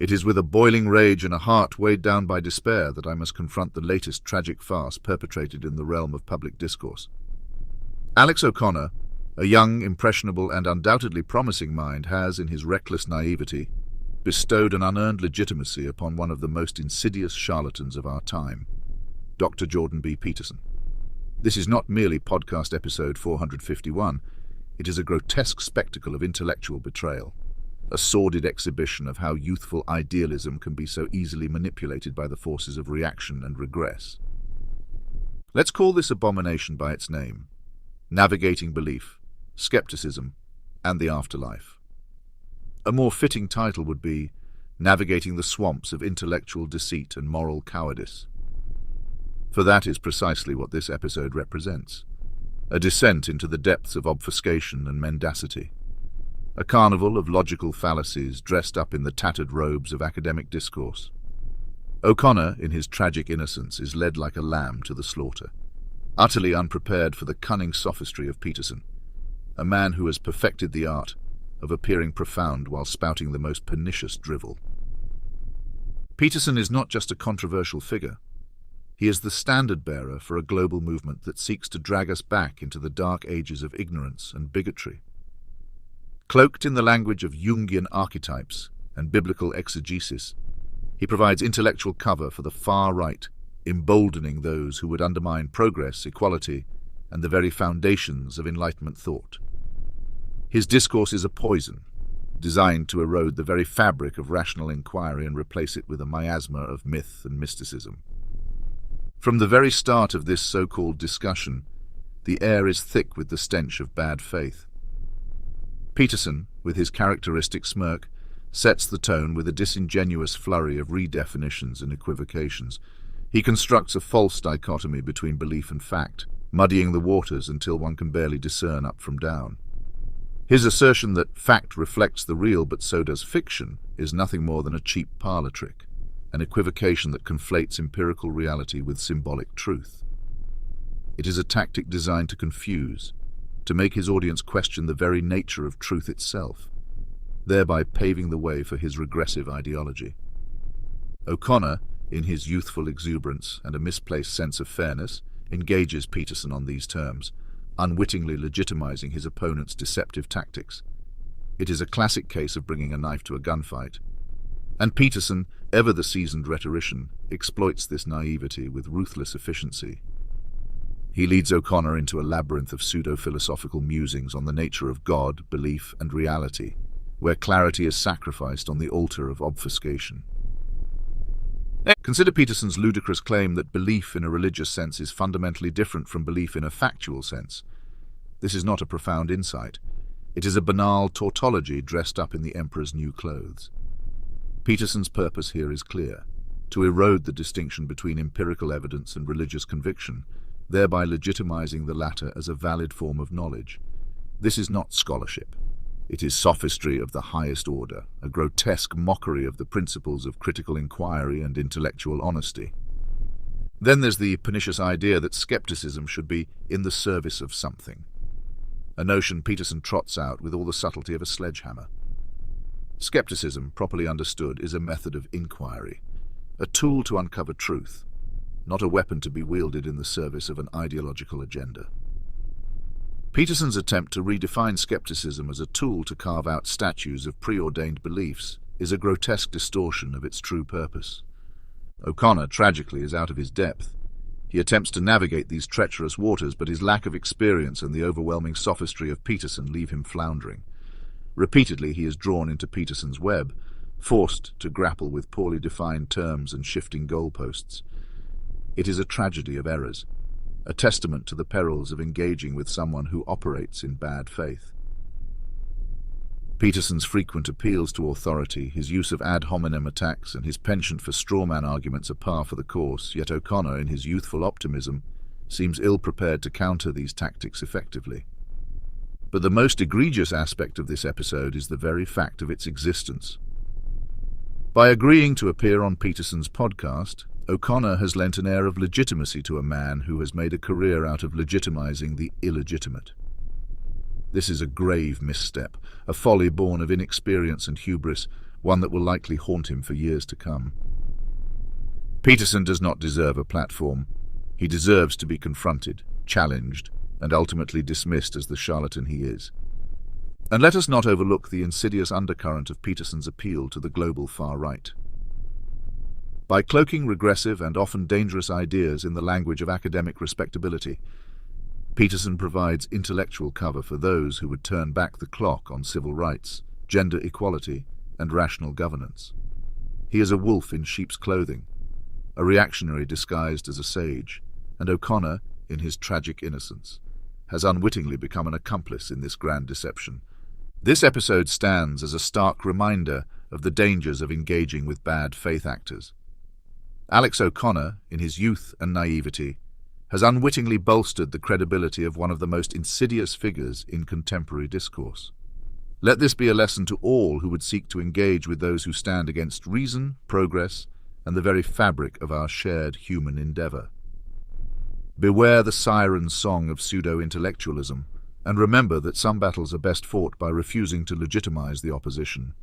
It is with a boiling rage and a heart weighed down by despair that I must confront the latest tragic farce perpetrated in the realm of public discourse. Alex O'Connor, a young, impressionable, and undoubtedly promising mind, has, in his reckless naivety, bestowed an unearned legitimacy upon one of the most insidious charlatans of our time, Dr. Jordan B. Peterson. This is not merely podcast episode 451, it is a grotesque spectacle of intellectual betrayal, a sordid exhibition of how youthful idealism can be so easily manipulated by the forces of reaction and regress. Let's call this abomination by its name: navigating belief, skepticism, and the afterlife. A more fitting title would be Navigating the Swamps of Intellectual Deceit and Moral Cowardice. For that is precisely what this episode represents: a descent into the depths of obfuscation and mendacity, a carnival of logical fallacies dressed up in the tattered robes of academic discourse. O'Connor, in his tragic innocence, is led like a lamb to the slaughter, utterly unprepared for the cunning sophistry of Peterson, a man who has perfected the art of appearing profound while spouting the most pernicious drivel. Peterson is not just a controversial figure. He is the standard-bearer for a global movement that seeks to drag us back into the dark ages of ignorance and bigotry. Cloaked in the language of Jungian archetypes and biblical exegesis, he provides intellectual cover for the far right, emboldening those who would undermine progress, equality, and the very foundations of Enlightenment thought. His discourse is a poison, designed to erode the very fabric of rational inquiry and replace it with a miasma of myth and mysticism. From the very start of this so-called discussion, the air is thick with the stench of bad faith. Peterson, with his characteristic smirk, sets the tone with a disingenuous flurry of redefinitions and equivocations. He constructs a false dichotomy between belief and fact, muddying the waters until one can barely discern up from down. His assertion that fact reflects the real but so does fiction is nothing more than a cheap parlor trick, an equivocation that conflates empirical reality with symbolic truth. It is a tactic designed to confuse, to make his audience question the very nature of truth itself, thereby paving the way for his regressive ideology. O'Connor, in his youthful exuberance and a misplaced sense of fairness, engages Peterson on these terms, unwittingly legitimizing his opponent's deceptive tactics. It is a classic case of bringing a knife to a gunfight. And Peterson, ever the seasoned rhetorician, exploits this naivety with ruthless efficiency. He leads O'Connor into a labyrinth of pseudo-philosophical musings on the nature of God, belief, and reality, where clarity is sacrificed on the altar of obfuscation. Consider Peterson's ludicrous claim that belief in a religious sense is fundamentally different from belief in a factual sense. This is not a profound insight. It is a banal tautology dressed up in the emperor's new clothes. Peterson's purpose here is clear: to erode the distinction between empirical evidence and religious conviction, thereby legitimizing the latter as a valid form of knowledge. This is not scholarship. It is sophistry of the highest order, a grotesque mockery of the principles of critical inquiry and intellectual honesty. Then there's the pernicious idea that skepticism should be in the service of something, a notion Peterson trots out with all the subtlety of a sledgehammer. Skepticism, properly understood, is a method of inquiry, a tool to uncover truth, not a weapon to be wielded in the service of an ideological agenda. Peterson's attempt to redefine skepticism as a tool to carve out statues of preordained beliefs is a grotesque distortion of its true purpose. O'Connor, tragically, is out of his depth. He attempts to navigate these treacherous waters, but his lack of experience and the overwhelming sophistry of Peterson leave him floundering. Repeatedly he is drawn into Peterson's web, forced to grapple with poorly defined terms and shifting goalposts. It is a tragedy of errors, a testament to the perils of engaging with someone who operates in bad faith. Peterson's frequent appeals to authority, his use of ad hominem attacks, and his penchant for strawman arguments are par for the course, yet O'Connor, in his youthful optimism, seems ill-prepared to counter these tactics effectively. But the most egregious aspect of this episode is the very fact of its existence. By agreeing to appear on Peterson's podcast, O'Connor has lent an air of legitimacy to a man who has made a career out of legitimizing the illegitimate. This is a grave misstep, a folly born of inexperience and hubris, one that will likely haunt him for years to come. Peterson does not deserve a platform. He deserves to be confronted, challenged, and ultimately dismissed as the charlatan he is. And let us not overlook the insidious undercurrent of Peterson's appeal to the global far right. By cloaking regressive and often dangerous ideas in the language of academic respectability, Peterson provides intellectual cover for those who would turn back the clock on civil rights, gender equality, and rational governance. He is a wolf in sheep's clothing, a reactionary disguised as a sage, and O'Connor, in his tragic innocence, has unwittingly become an accomplice in this grand deception. This episode stands as a stark reminder of the dangers of engaging with bad faith actors. Alex O'Connor, in his youth and naivety, has unwittingly bolstered the credibility of one of the most insidious figures in contemporary discourse. Let this be a lesson to all who would seek to engage with those who stand against reason, progress, and the very fabric of our shared human endeavor. Beware the siren song of pseudo-intellectualism, and remember that some battles are best fought by refusing to legitimize the opposition.